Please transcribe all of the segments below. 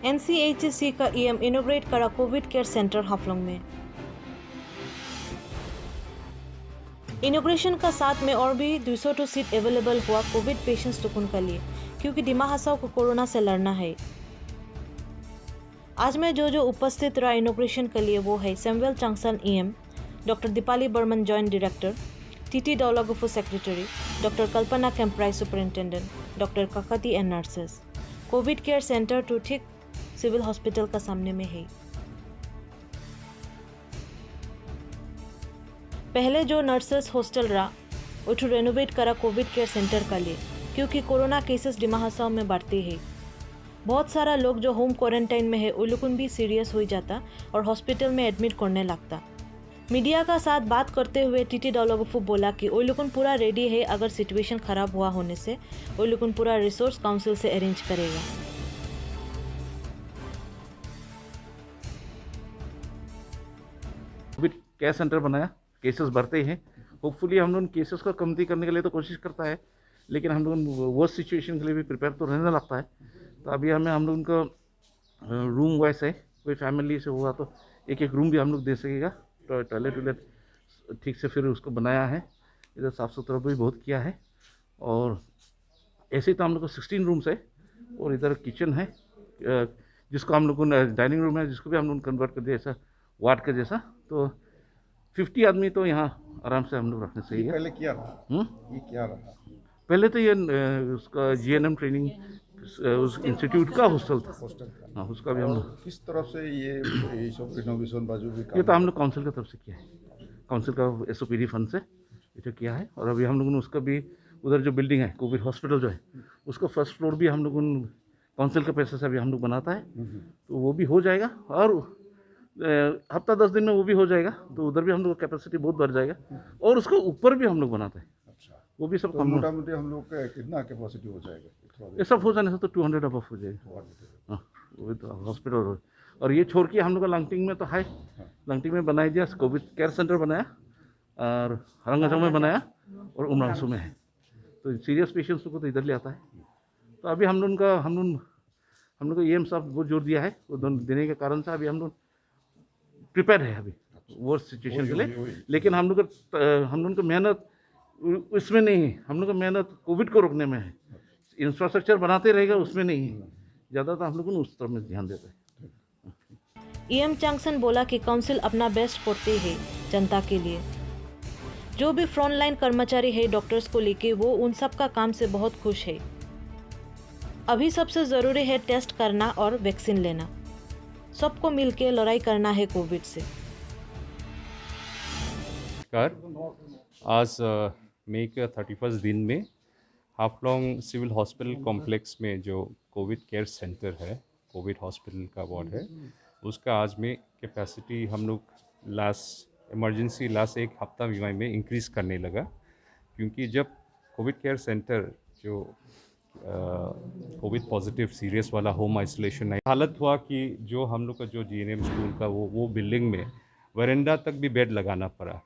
NCHC का EM इनोग्रेट करा Covid care centre Haflong में। इनोग्रेशन का साथ में और भी 202 सीट अवेलेबल हुआ कोविड पेशेंट्स टुकुन के लिए, क्योंकि दिमा हसाओ को कोरोना से लड़ना है। आज मैं जो उपस्थित रहा इनोग्रेशन के लिए वो है Samuel Changsan EM, doctor Dipali Barman joint director, TT Dolagufu secretary, doctor Kalpana Kemprai superintendent, doctor Kakati and nurses. Covid care centre तो ठीक सिविल हॉस्पिटल का सामने में है। पहले जो नर्सेस हॉस्टल रहा उठू रेनोवेट करा कोविड केयर सेंटर का लिए, क्योंकि कोरोना केसेस दिमा हसाओ में बढ़ते हैं। बहुत सारा लोग जो होम क्वारंटाइन में है उन भी सीरियस हो जाता और हॉस्पिटल में एडमिट करने लगता। मीडिया का साथ बात करते हुए TT डोलागुफू बोला कि उन पूरा रेडी है, अगर सिचुएशन खराब हुआ होने से उन पूरा रिसोर्स काउंसिल से अरेंज करेगा। कोविड केयर सेंटर बनाया, केसेस बढ़ते हैं। होपफुली हम लोग केसेस को कमती करने के लिए तो कोशिश करता है, लेकिन हम लोग वर्स्ट सिचुएशन के लिए भी प्रिपेयर तो रहने लगता है। तो अभी हम लोग उनको रूम वाइज है, कोई फैमिली से हुआ तो एक एक रूम भी हम लोग दे सकेगा। तो टॉयलेट वॉयलेट ठीक से फिर उसको बनाया है, इधर साफ़ सुथरा भी बहुत किया है। और ऐसे ही तो हम लोग को 16 रूम्स है, और इधर किचन है जिसको हम लोग को डाइनिंग रूम है, जिसको भी हम लोग कन्वर्ट कर दिया ऐसा वार्ड का जैसा। तो 50 आदमी तो यहाँ आराम से हम लोग रखने चाहिए। पहले क्या रहा? ये क्या रहा? पहले तो ये उसका GNM ट्रेनिंग उस इंस्टीट्यूट का हॉस्टल था। हॉस्टल का। हाँ, उसका भी हम लोग किस तरफ से ये सब रिनोवेशन बाजू भी ये तो हम लोग काउंसिल की तरफ से किया है, काउंसिल का SOPD फंड से ये तो किया है। और अभी हम लोगों ने उसका भी उधर जो बिल्डिंग है कोविड हॉस्पिटल जो है उसका फर्स्ट फ्लोर भी हम लोग काउंसिल के पैसे से अभी हम लोग बनाता है, तो वो भी हो जाएगा। और हफ्ता 10 दिन में वो भी हो जाएगा, तो उधर भी हम लोग का कैपेसिटी बहुत बढ़ जाएगा। और उसके ऊपर भी हम लोग बनाते हैं, अच्छा, वो भी सब तो मोटा मोटी हम लोग का कितना कैपेसिटी हो जाएगा? ये सब हो जाने से तो 200 अबव हो जाएगा। हाँ, वो तो हॉस्पिटल। और ये छोड़ के हम लोग का लंगटिंग में तो है, लंगटिंग में बनाया दिया, कोविड केयर सेंटर बनाया, और हरंगाजाऊ में बनाया, और उमरांसू में है। तो सीरियस पेशेंट्स को तो इधर ले आता है। तो अभी हम लोग को EM साहब बहुत जोर दिया है, वो देने के कारण से अभी हम लोग प्रिपेयर है अभी वो सिचुएशन के लिए। लेकिन हम लोग का मेहनत उसमें नहीं है, हम लोग का मेहनत कोविड को रोकने में है। इंफ्रास्ट्रक्चर बनाते रहेगा उसमें नहीं है, ज़्यादा तो हम लोग उस तरफ में ध्यान देते हैं। EM चांगसन बोला कि काउंसिल अपना बेस्ट करती है जनता के लिए। जो भी फ्रंट लाइन कर्मचारी है डॉक्टर्स को लेके, वो उन सब का काम से बहुत खुश है। अभी सबसे ज़रूरी है टेस्ट करना और वैक्सीन लेना। सबको मिलके लड़ाई करना है कोविड से। आज मई के 31 दिन में हाफलोंग सिविल हॉस्पिटल कॉम्प्लेक्स में जो कोविड केयर सेंटर है, कोविड हॉस्पिटल का वार्ड है, उसका आज में कैपेसिटी हम लोग लास्ट एक हफ्ता में इंक्रीज़ करने लगा। क्योंकि जब कोविड केयर सेंटर जो कोविड पॉजिटिव सीरियस वाला होम आइसोलेशन है, हालत हुआ कि जो हम लोग का जो GNM स्कूल का वो बिल्डिंग में वरेंडा तक भी बेड लगाना पड़ा।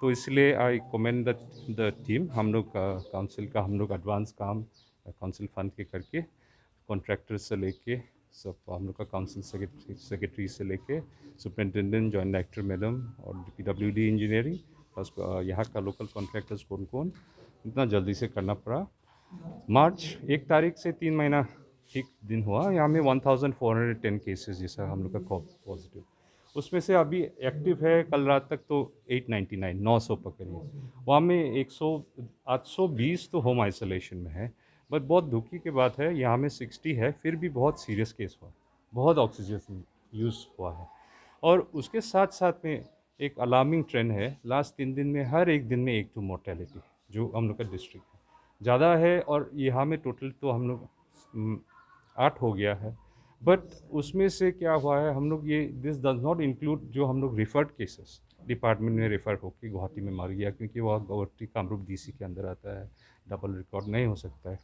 तो इसलिए आई कमेंड द टीम, हम लोग का काउंसिल का हम लोग एडवांस काम काउंसिल फंड के करके कॉन्ट्रैक्टर से लेके सब हम लोग का काउंसिल सेक्रेटरी से लेके सुपरिटेंडेंट जॉइंट डायरेक्टर मैडम और PWD इंजीनियरिंग प्लस यहाँ का लोकल कॉन्ट्रैक्टर्स कौन इतना जल्दी से करना पड़ा। मार्च 1 तारीख से 3 महीना ठीक दिन हुआ, यहाँ में 1410 केसेस जैसा हम लोग का पॉजिटिव। उसमें से अभी एक्टिव है कल रात तक तो 899 900 पकड़िए। वहाँ में 820 तो होम आइसोलेशन में है। बट बहुत दुखी की बात है, यहाँ में 60 है, फिर भी बहुत सीरियस केस हुआ, बहुत ऑक्सीजन यूज़ हुआ है। और उसके साथ साथ में एक अलार्मिंग ट्रेंड है, लास्ट 3 दिन में हर एक दिन में 1 तो मोर्टेलिटी जो हम लोग का डिस्ट्रिक्ट है ज़्यादा है। और यहाँ में टोटल तो हम लोग 8 हो गया है। बट उसमें से क्या हुआ है, हम लोग ये दिस डज नॉट इंक्लूड जो हम लोग रिफर्ड केसेस डिपार्टमेंट में रेफ़र होकर गुवाहाटी में मार गया, क्योंकि वह गुवाहाटी कामरूप DC के अंदर आता है, डबल रिकॉर्ड नहीं हो सकता है।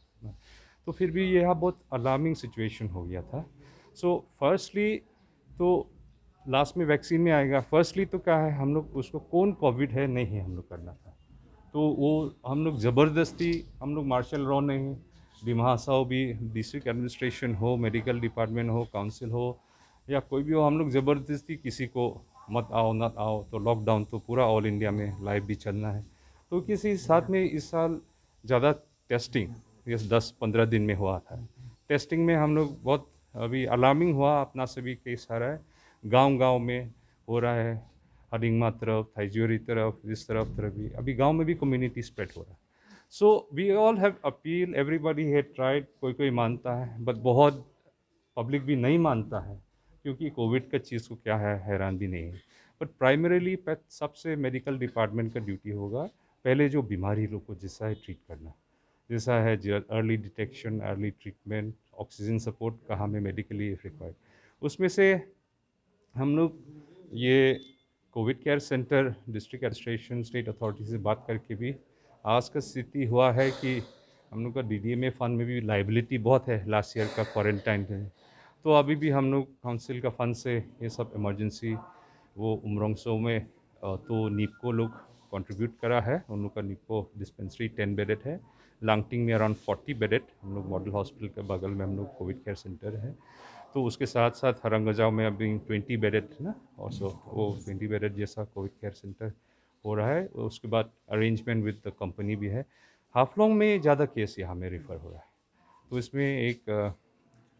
तो फिर भी यह बहुत अलार्मिंग सिचुएशन हो गया था। सो फर्स्टली तो लास्ट में वैक्सीन में आएगा। फर्स्टली तो क्या है, हम लोग उसको कौन कोविड है नहीं है हम लोग करना था, तो वो हम लोग ज़बरदस्ती हम लोग मार्शल लॉ नहीं डिमा हसाओ भी डिस्ट्रिक्ट एडमिनिस्ट्रेशन हो, मेडिकल डिपार्टमेंट हो, काउंसिल हो या कोई भी हो, हम लोग ज़बरदस्ती किसी को मत आओ मत आओ, तो लॉकडाउन तो पूरा ऑल इंडिया में लाइव भी चलना है। तो किसी साथ में इस साल ज़्यादा टेस्टिंग ये 10-15 दिन में हुआ था। टेस्टिंग में हम लोग बहुत अभी अलार्मिंग हुआ, अपना से भी केस आ रहा है, गांव-गांव में हो रहा है, हरिंगमा तरफ, थाइज्योरी तरफ, इस तरफ भी अभी गांव में भी कम्युनिटी स्प्रेड हो रहा है। So we all have appeal, everybody had tried, कोई कोई मानता है बट बहुत पब्लिक भी नहीं मानता है, क्योंकि कोविड का चीज़ को क्या है हैरान भी नहीं है। बट प्राइमरीली सबसे मेडिकल डिपार्टमेंट का ड्यूटी होगा पहले जो बीमारी लोग को जैसा है ट्रीट करना, जैसा है early detection, early treatment, oxygen support कहाँ में मेडिकली रिक्वायर्ड, उसमें से हम लोग ये Covid care centre district administration state authority से बात करके भी आज का स्थिति हुआ है कि हम लोग का DDMA फंड में भी लाइबिलिटी बहुत है लास्ट ईयर का क्वारंटाइन में। तो अभी भी हम लोग काउंसिल का फंड से ये सब इमरजेंसी वो उमरंगसो में तो नीपको लोग कंट्रीब्यूट करा है, उन लोग का नीपको डिस्पेंसरी 10 बेडेड है, लांगटिंग में अराउंड 40 बेडेड, हम लोग मॉडल हॉस्पिटल के बगल में हम लोग कोविड केयर सेंटर है। तो उसके साथ साथ हरंगजाव में अभी 20 बेडेड है ना, और सो वो 20 बेडेड जैसा कोविड केयर सेंटर हो रहा है। उसके बाद अरेंजमेंट विद द कंपनी भी है। हाफलोंग में ज़्यादा केस यहाँ में रेफ़र हो रहा है, तो इसमें एक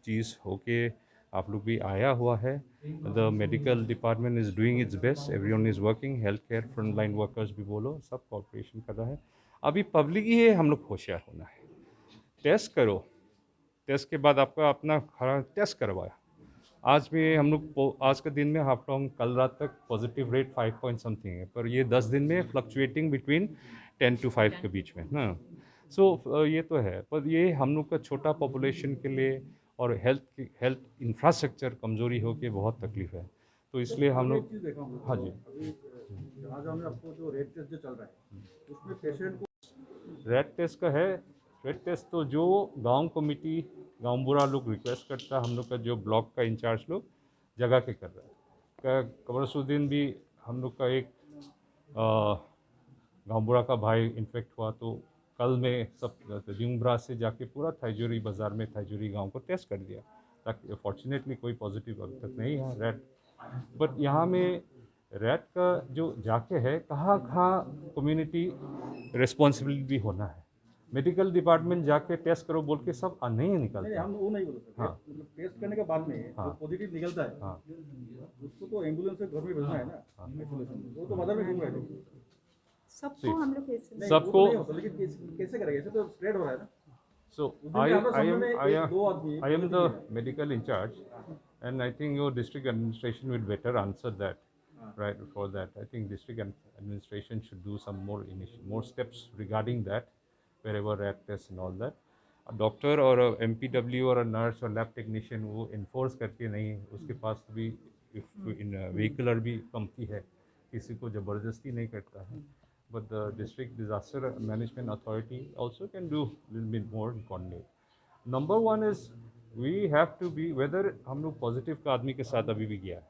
चीज़ होके आप लोग भी आया हुआ है। The medical department is doing it's best, everyone is working, health care front line workers भी बोलो, सब कॉपरेशन कर रहा है। अभी पब्लिक ही है, हम लोग होशियार होना है। टेस्ट करो, टेस्ट के बाद आपका अपना खरा टेस्ट करवाया। आज में हम लोग आज के दिन में हाफलोंग कल रात तक पॉजिटिव रेट 5 पॉइंट समथिंग है, पर ये 10 दिन में फ्लक्चुएटिंग बिटवीन 10 to 5 के बीच में ना। सो ये तो है, पर ये हम लोग का छोटा पॉपुलेशन के लिए और हेल्थ इंफ्रास्ट्रक्चर कमज़ोरी हो के बहुत तकलीफ है, तो इसलिए हम लोग हाँ जी जहाँ में आपको जो रेट टेस्ट जो चल रहा है उसमें पेशेंट को रेड टेस्ट का है। रेड टेस्ट तो जो गांव कमेटी गांव बुरा लोग रिक्वेस्ट करता है, हम लोग का जो ब्लॉक का इंचार्ज लोग जगह के कर रहा है। कमरसुद्दीन भी हम लोग का एक गांव बुरा का भाई इन्फेक्ट हुआ, तो कल में सब रिंगब्रा से जाके पूरा थाइजोरी बाज़ार में थाइजोरी गांव को टेस्ट कर दिया, ताकि फॉर्चुनेटली कोई पॉजिटिव अभी तक नहीं है रेड। बट यहाँ में रेड का जो जाके है कहाँ कम्युनिटी रिस्पॉन्सिबिलिटी भी होना है। मेडिकल डिपार्टमेंट जाके टेस्ट करो बोल के सब नहीं निकलता। हम वो नहीं बोल सकते। हाँ। मतलब टेस्ट करने के बाद में हाँ। जो पॉजिटिव निकलता है हाँ उसको तो एम्बुलेंस से घर में भेजना है ना, आइसोलेशन में। वो तो बाजार में घूम रहे थे। सबको हम लोग कैसे नहीं, सबको- वो तो नहीं होता, लेकिन कैसे करेंगे? ऐसे तो स्प्रेड हो रहा है ना। So उस दिन हमारे सामने में एक दो आदमी I am the medical in charge, and I think your district administration will better answer that. Right, for that, I think district administration should do some more steps regarding that, wherever rat tests and all that. A doctor or a MPW or a nurse or lab technician वो enforce करके नहीं, उसके पास भी vehicular भी कमती है, किसी को ज़बरदस्ती नहीं करता है। But the district disaster management authority also can do little bit more and coordinate. Number one is we have to be, whether हम लोग पॉजिटिव का आदमी के साथ अभी भी गया है,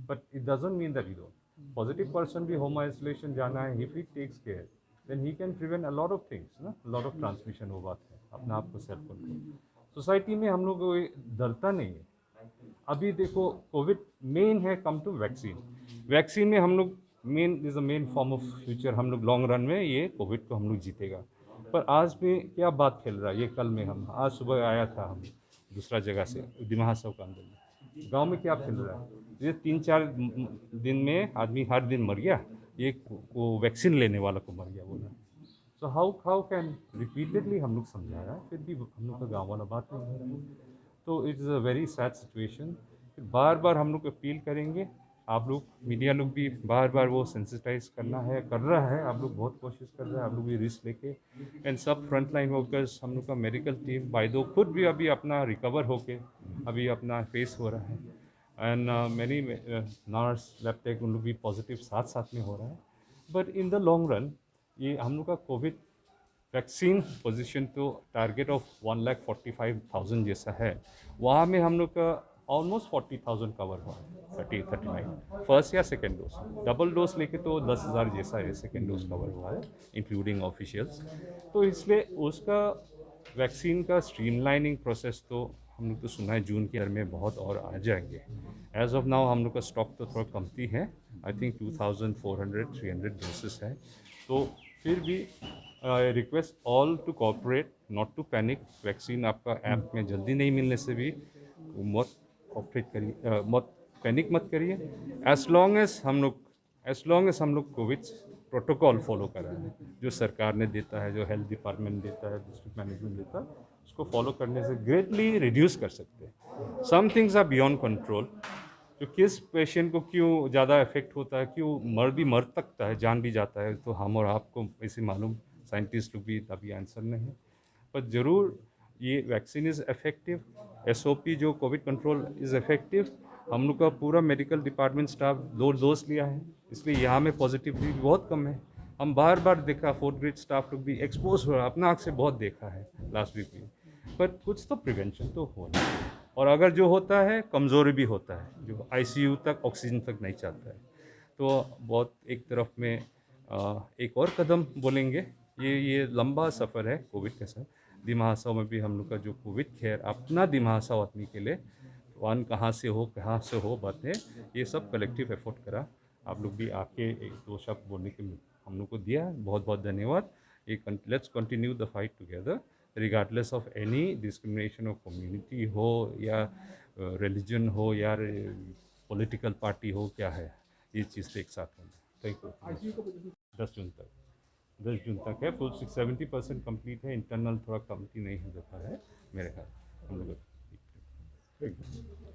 but it doesn't mean that we don't. Positive person भी होम आइसोलेशन जाना है, if he takes care, then he can prevent a lot of things, ना, a lot of transmission। वो बात है, अपना आप को सेल्फ कंट्रोल। सोसाइटी में हम लोग कोई डरता नहीं है। अभी देखो कोविड मेन है, कम टू वैक्सीन। वैक्सीन में हम लोग main is a main form of future, हम लोग लॉन्ग रन में ये कोविड को हम लोग जीतेगा। पर आज में क्या बात खेल रहा है, ये कल में हम आज सुबह आया था हम दूसरा जगह से डिमा हसाओ के अंदर में, गांव में क्या खेल रहा है, ये 3-4 दिन में आदमी हर दिन मर गया, ये वो वैक्सीन लेने वाला को मर गया बोला। सो हाउ कैन रिपीटेडली हम लोग समझाया, फिर भी हम लोग का गाँव वाला बात नहीं हो रहा है। तो it's a very sad situation. बार बार हम लोग अपील करेंगे, आप लोग मीडिया लोग भी बार बार वो सेंसिटाइज करना है, कर रहा है, आप लोग बहुत कोशिश कर रहे हैं, आप लोग भी रिस्क लेके, एंड सब फ्रंट लाइन वर्कर्स, हम लोग का मेडिकल टीम बाय दो खुद भी अभी अपना रिकवर होके अभी अपना फेस हो रहा है, and many nurse lab tech उन लोग भी पॉजिटिव साथ साथ में हो रहा है। But in the long run ये हम लोग का कोविड वैक्सीन पोजीशन तो टारगेट ऑफ 1,45,000 जैसा है, वहाँ में हम लोग का ऑलमोस्ट 40,000 कवर हुआ है, 39 फर्स्ट या सेकेंड डोज, डबल डोज लेके तो 10,000 जैसा है सेकेंड डोज कवर हुआ है इंक्लूडिंग ऑफिशियल्स। तो इसलिए उसका वैक्सीन का स्ट्रीमलाइनिंग प्रोसेस तो हम लोग तो सुना है जून के अंदर में बहुत और आ जाएंगे। एज ऑफ नाउ हम लोग का स्टॉक तो थोड़ा कमती है, आई थिंक 2400-300 डोसेस है। तो फिर भी request all to cooperate, not to panic. Vaccine आपका ऐप में जल्दी नहीं मिलने से भी मत कोऑपरेट करिए, मत पैनिक मत करिए। एज लॉन्ग एज हम लोग कोविड प्रोटोकॉल फॉलो कर रहे हैं, जो सरकार ने देता है, जो हेल्थ डिपार्टमेंट देता है, डिस्ट्रिक्ट मैनेजमेंट देता है, उसको फॉलो करने से ग्रेटली रिड्यूस कर सकते हैं। Some things are beyond control. जो किस पेशेंट को क्यों ज़्यादा इफेक्ट होता है, क्यों मर सकता है, जान भी जाता है, तो हम और आपको ऐसे मालूम, साइंटिस्ट लोग भी अभी आंसर नहीं है। पर ज़रूर ये वैक्सीन इज़ इफेक्टिव, एसओपी जो कोविड कंट्रोल इज़ इफेक्टिव। हम लोग का पूरा मेडिकल डिपार्टमेंट स्टाफ 2 डोज लिया है, इसलिए यहाँ में पॉजिटिविटी बहुत कम है। हम बार बार देखा, 4th ग्रेड स्टाफ लोग भी एक्सपोज हो रहा है, अपना आँख से बहुत देखा है लास्ट वीक में। पर कुछ तो प्रिवेंशन तो होना है, और अगर जो होता है कमज़ोरी भी होता है, जो आईसीयू तक ऑक्सीजन तक नहीं चाहता है। तो बहुत एक तरफ में एक और कदम बोलेंगे, ये लंबा सफ़र है कोविड के साथ। दिमाहासाव में भी हम लोग का जो कोविड केयर अपना दिमाहासाव आदमी के लिए वन कहाँ से हो बातें, ये सब कलेक्टिव एफर्ट करा। आप लोग भी आके एक दो शब्द बोलने के हम लोग को दिया, बहुत बहुत धन्यवाद। Let's continue the fight together regardless of any discrimination of community हो या रिलीजन हो या पॉलिटिकल पार्टी हो, क्या है, ये चीज़ से एक साथ होना। Thank you. 10 जून तक है, फुल 70% कंप्लीट है। इंटरनल थोड़ा कमती नहीं हो जाता है मेरे ख्याल हम लोग।